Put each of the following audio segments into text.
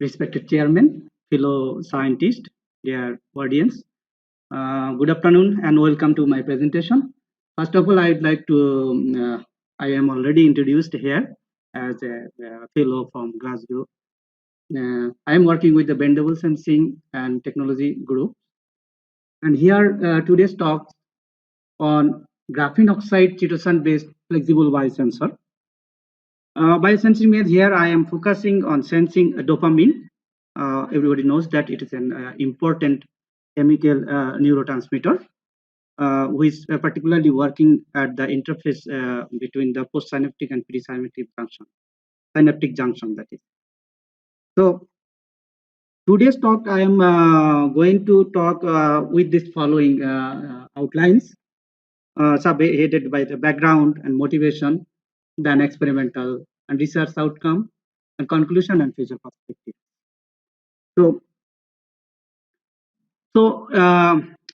respected chairman, fellow scientists, dear audience. Good afternoon and welcome to my presentation. First of all, I'd like to, I am already introduced here as a fellow from Glasgow. I am working with the Bendable Sensing and Technology Group. And here today's talk on graphene oxide chitosan based flexible biosensor. Biosensing means here I am focusing on sensing dopamine. Everybody knows that it is an important chemical neurotransmitter, which is particularly working at the interface between the postsynaptic and presynaptic junction, synaptic junction that is. So today's talk I am going to talk with this following outlines, subheaded by the background and motivation, then experimental and research outcome, and conclusion and future perspective. So,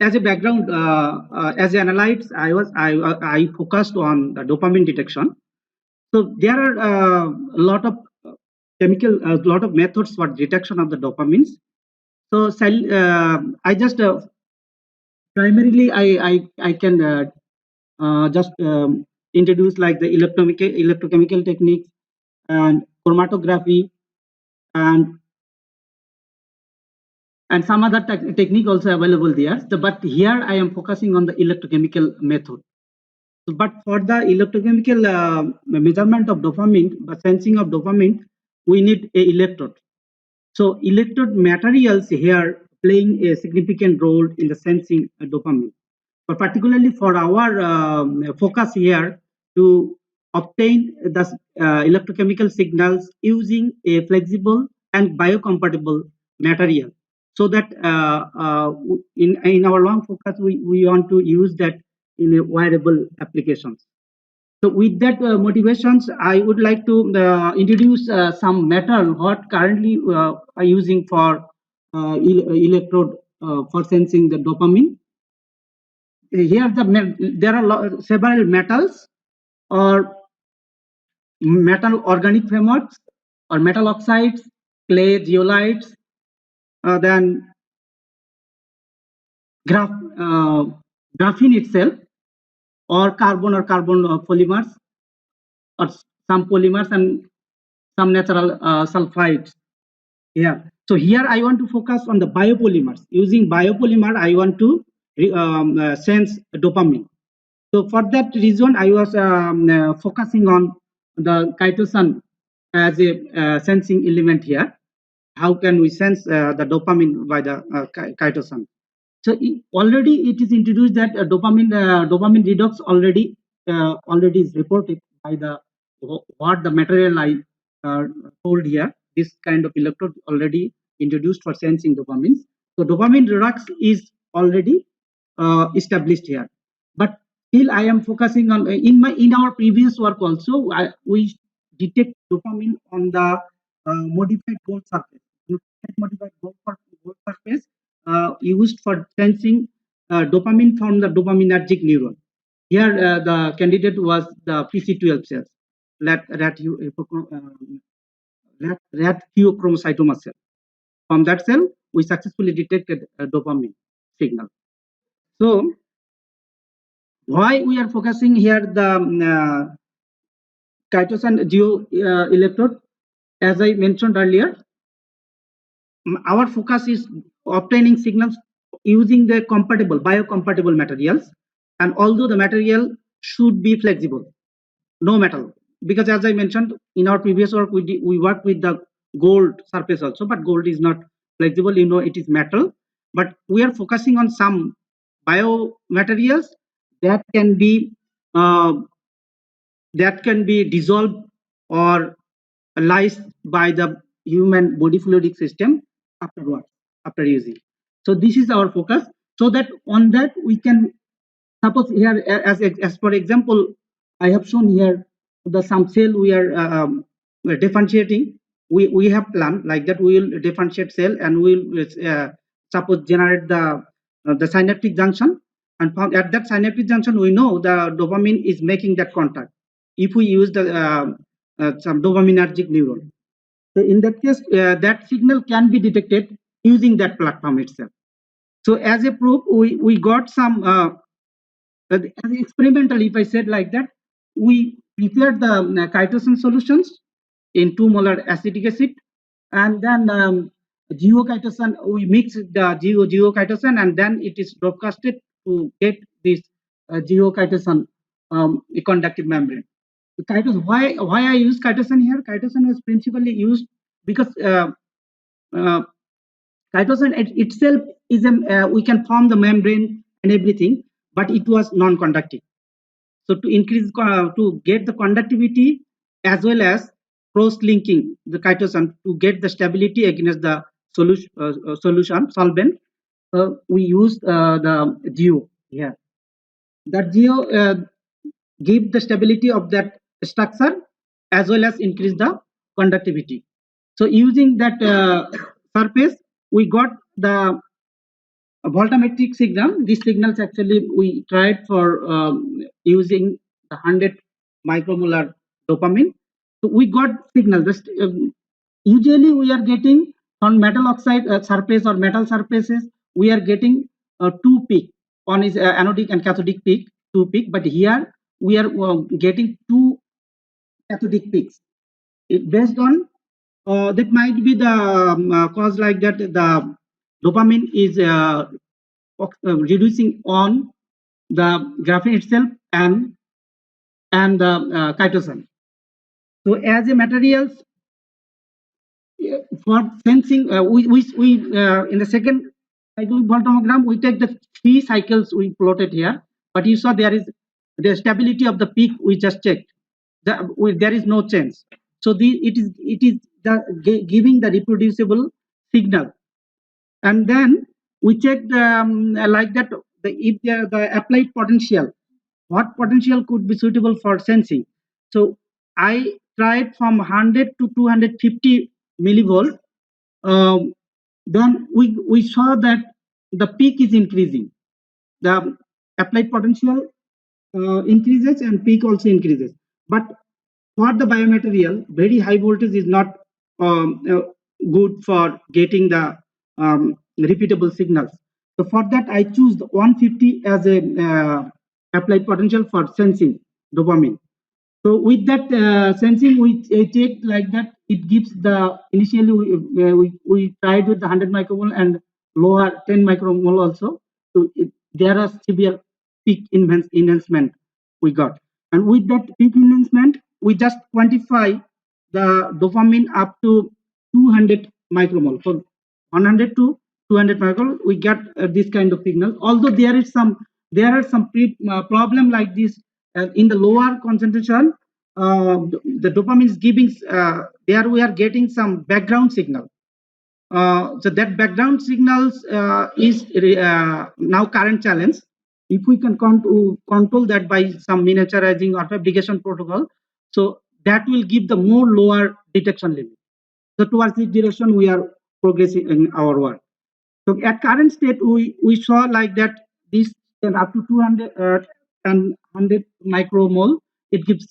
as a background, as an analyst, I focused on the dopamine detection. So there are a lot of a lot of methods for detection of the dopamines. So I just primarily I can just introduce like the electrochemical techniques and chromatography and some other technique also available there. So, but here I am focusing on the electrochemical method. So, but for the electrochemical measurement of dopamine, sensing of dopamine, we need a electrode. So electrode materials here playing a significant role in the sensing dopamine. But particularly for our focus here to obtain the electrochemical signals using a flexible and biocompatible material, so that in our long focus we want to use that in a wearable applications. So with that motivations, I would like to introduce some metal what currently are using for electrode for sensing the dopamine. Here there are several metals or metal organic frameworks or metal oxides, clay, zeolites, then graphene itself, or carbon polymers, or some polymers and some natural sulfides. Yeah. So here I want to focus on the biopolymers. Using biopolymer, I want to sense dopamine. So for that reason, I was focusing on the chitosan as a sensing element here. How can we sense the dopamine by the chitosan? So already it is introduced that dopamine redox already is reported by the what the material I told here. This kind of electrode already introduced for sensing dopamines. So dopamine redox is already established here. But still, I am focusing on in our previous work also. We detect dopamine on the modified gold surface. Modified gold surface used for sensing dopamine from the dopaminergic neuron. Here, the candidate was the PC12 cells, rat pheochromocytoma cell. From that cell, we successfully detected a dopamine signal. So, why we are focusing here the chitosan geo electrode? As I mentioned earlier, our focus is obtaining signals using the biocompatible materials, and although the material should be flexible, no metal, because as I mentioned in our previous work, we work with the gold surface also, but gold is not flexible, it is metal. But we are focusing on some biomaterials that can be dissolved or lysed by the human body fluidic system afterwards, after using. So this is our focus, so that on that we can suppose here as for example, I have shown here the some cell we are differentiating. We have planned like that we will differentiate cell and we will suppose generate the synaptic junction, and from at that synaptic junction we know the dopamine is making that contact if we use the some dopaminergic neuron. So in that case, that signal can be detected using that platform itself. So as a proof, we got some as experimental, if I said like that, we prepared the chitosan solutions in 2 molar acetic acid, and then geochitosan, we mix the geochitosan, and then it is broadcasted to get this geochitosan conductive membrane. The why I use chitosan here? Chitosan was principally used because uh, chitosan itself is a we can form the membrane and everything, but it was non-conductive. So to increase to get the conductivity as well as cross-linking the chitosan to get the stability against the solution solvent, we use the geo here. That geo give the stability of that structure as well as increase the conductivity. So using that surface, we got the voltammetric signal. These signals actually we tried for using the 100 micromolar dopamine. So we got signal. Usually we are getting on metal oxide surface or metal surfaces, we are getting two peak. One is anodic and cathodic peak, two peak. But here we are getting two cathodic peaks. Based on that might be the cause like that the dopamine is reducing on the graphene itself and the chitosan. So as a materials for sensing, we in the second cycle voltammogram we take the 3 cycles we plotted here, but you saw there is the stability of the peak we just checked. There is no change. So it is giving the reproducible signal. And then we checked like that if the applied potential, what potential could be suitable for sensing. So I tried from 100 to 250 millivolt. Then we saw that the peak is increasing, the applied potential increases and peak also increases. But for the biomaterial, very high voltage is not good for getting the repeatable signals. So for that, I choose the 150 as a applied potential for sensing dopamine. So with that sensing, we checked like that. It gives the initially we tried with the 100 micromole and lower 10 micromole also. So there are severe peak enhancement we got, and with that peak enhancement, we just quantify the dopamine up to 200 micromole. So 100 to 200 micromole, we get this kind of signal. Although there are some problem like this in the lower concentration, the dopamine is giving there we are getting some background signal. So that background signals is now current challenge. If we can control that by some miniaturizing or fabrication protocol, so that will give the more lower detection limit. So towards this direction we are progressing in our work. So at current state, we saw like that this can up to 200 and 100 micromole. It gives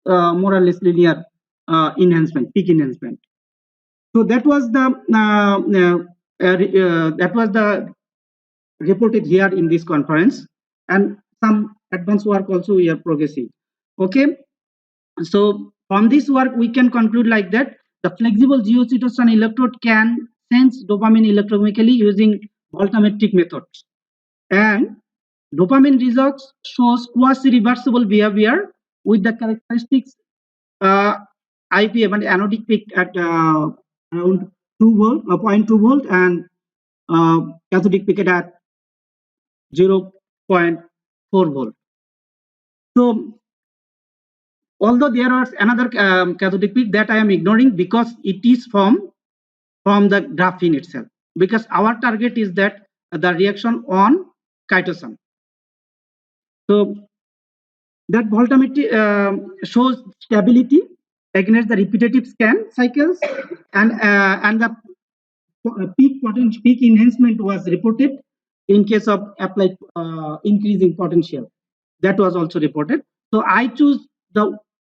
more or less linear enhancement, peak enhancement. So that was the reported here in this conference, and some advanced work also we are progressing. Okay, so from this work we can conclude like that the flexible geochitosan electrode can sense dopamine electrochemically using voltammetric methods, and dopamine results shows quasi-reversible behavior with the characteristics IPM and anodic peak at around 2 volt, 0.2 volt, and cathodic peak at 0.4 volt. So although there are another cathodic peak that I am ignoring because it is from the graphene itself, because our target is that the reaction on chitosan. So that voltammetry shows stability against the repetitive scan cycles, and the peak enhancement was reported in case of applied increasing potential. That was also reported. So I choose the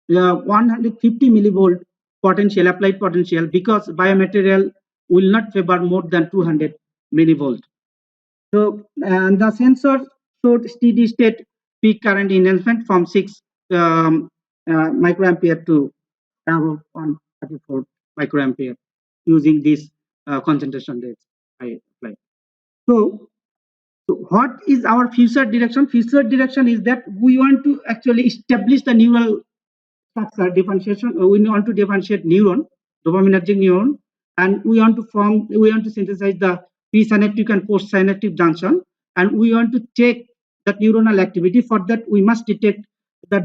150 millivolt potential, applied potential, because biomaterial will not favor more than 200 millivolt. So, and the sensor showed steady state peak current enhancement from 6 microampere to above 134 microampere using this concentration rates I applied. So, what is our future direction? Future direction is that we want to actually establish the neural structure differentiation. We want to differentiate neuron, dopaminergic neuron, and we want to synthesize the presynaptic and postsynaptic junction, and we want to check that neuronal activity. For that, we must detect the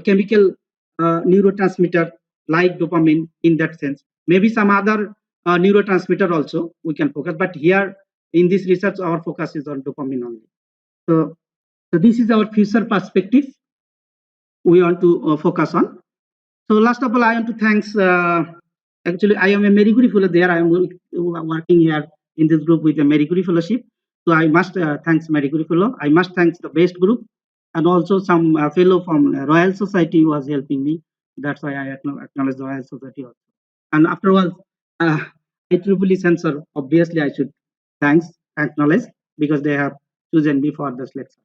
chemical neurotransmitter like dopamine in that sense. Maybe some other neurotransmitter also we can focus, but here in this research, our focus is on dopamine only. So this is our future perspective we want to focus on. So last of all, I want to thanks. Actually, I am a Marie Curie fellow there. I am working here in this group with a Marie Curie fellowship. So I must thanks Marie Curie fellow. I must thanks the best group, and also some fellow from Royal Society who was helping me. That's why I acknowledge the Royal Society also. And after all, IEEE censor, obviously I should thanks, acknowledge, because they have chosen me for this lecture.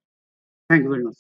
Thank you very much.